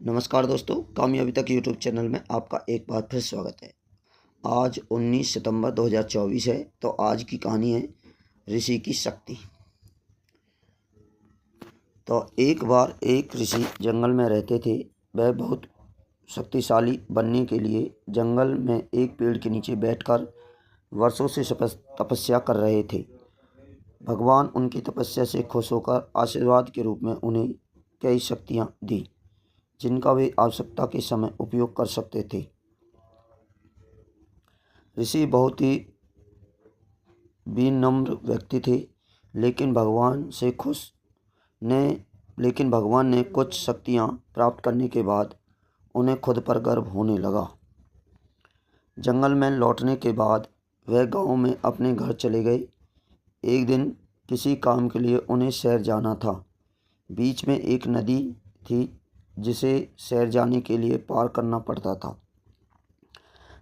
नमस्कार दोस्तों, कामयाबी तक यूट्यूब चैनल में आपका एक बार फिर स्वागत है। आज 19 सितंबर 2024 है। तो आज की कहानी है ऋषि की शक्ति। तो एक बार एक ऋषि जंगल में रहते थे। वह बहुत शक्तिशाली बनने के लिए जंगल में एक पेड़ के नीचे बैठकर वर्षों से तपस्या कर रहे थे। भगवान उनकी तपस्या से खुश होकर आशीर्वाद के रूप में उन्हें कई शक्तियाँ दी, जिनका वे आवश्यकता के समय उपयोग कर सकते थे। ऋषि बहुत ही विनम्र व्यक्ति थे, लेकिन भगवान ने कुछ शक्तियाँ प्राप्त करने के बाद उन्हें खुद पर गर्व होने लगा। जंगल में लौटने के बाद वह गांव में अपने घर चले गए। एक दिन किसी काम के लिए उन्हें शहर जाना था। बीच में एक नदी थी जिसे शहर जाने के लिए पार करना पड़ता था।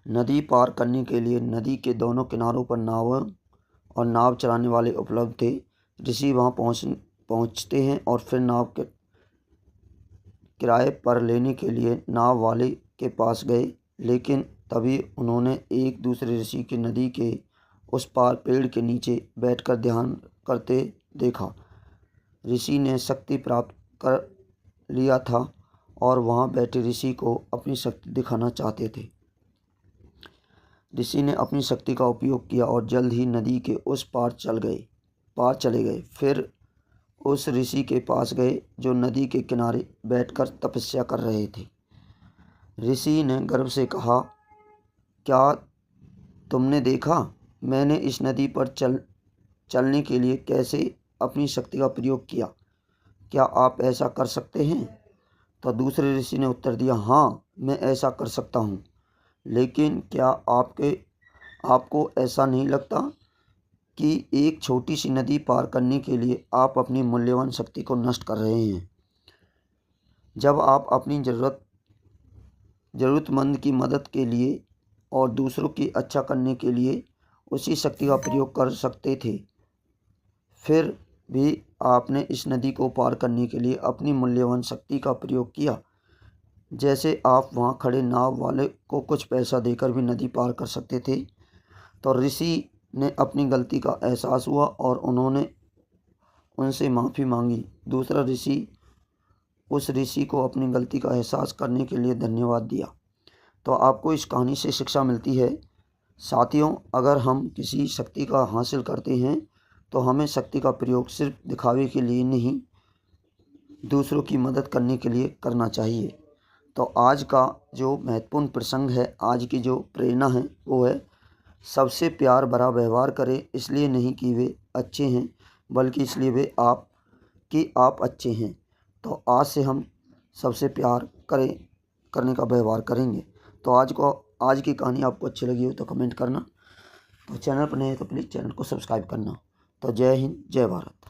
नदी पार करने के लिए नदी के दोनों किनारों पर नाव चलाने वाले उपलब्ध थे। ऋषि वहां पहुंचते हैं और फिर नाव के किराए पर लेने के लिए नाव वाले के पास गए, लेकिन तभी उन्होंने एक दूसरे ऋषि की नदी के उस पार पेड़ के नीचे बैठकर ध्यान करते देखा। ऋषि ने शक्ति प्राप्त कर लिया था और वहां बैठे ऋषि को अपनी शक्ति दिखाना चाहते थे। ऋषि ने अपनी शक्ति का उपयोग किया और जल्द ही नदी के उस पार चले गए। फिर उस ऋषि के पास गए जो नदी के किनारे बैठकर तपस्या कर रहे थे। ऋषि ने गर्व से कहा, क्या तुमने देखा मैंने इस नदी पर चलने के लिए कैसे अपनी शक्ति का प्रयोग किया? क्या आप ऐसा कर सकते हैं? तो दूसरे ऋषि ने उत्तर दिया, हाँ, मैं ऐसा कर सकता हूँ। लेकिन क्या आपको ऐसा नहीं लगता कि एक छोटी सी नदी पार करने के लिए आप अपनी मूल्यवान शक्ति को नष्ट कर रहे हैं? जब आप अपनी ज़रूरतमंद की मदद के लिए और दूसरों की अच्छा करने के लिए उसी शक्ति का प्रयोग कर सकते थे, फिर भी आपने इस नदी को पार करने के लिए अपनी मूल्यवान शक्ति का प्रयोग किया। जैसे आप वहाँ खड़े नाव वाले को कुछ पैसा देकर भी नदी पार कर सकते थे। तो ऋषि ने अपनी गलती का एहसास हुआ और उन्होंने उनसे माफ़ी मांगी। दूसरा ऋषि उस ऋषि को अपनी गलती का एहसास करने के लिए धन्यवाद दिया। तो आपको इस कहानी से शिक्षा मिलती है साथियों, अगर हम किसी शक्ति का हासिल करते हैं तो हमें शक्ति का प्रयोग सिर्फ दिखावे के लिए नहीं, दूसरों की मदद करने के लिए करना चाहिए। तो आज का जो महत्वपूर्ण प्रसंग है, आज की जो प्रेरणा है वो है, सबसे प्यार भरा व्यवहार करें, इसलिए नहीं कि वे अच्छे हैं, बल्कि इसलिए आप अच्छे हैं। तो आज से हम सबसे प्यार करने का व्यवहार करेंगे। तो आज की कहानी आपको अच्छी लगी हो तो कमेंट करना। तो चैनल पर नए हैं तो प्लीज़ चैनल को सब्सक्राइब करना। तो जय हिंद, जय भारत।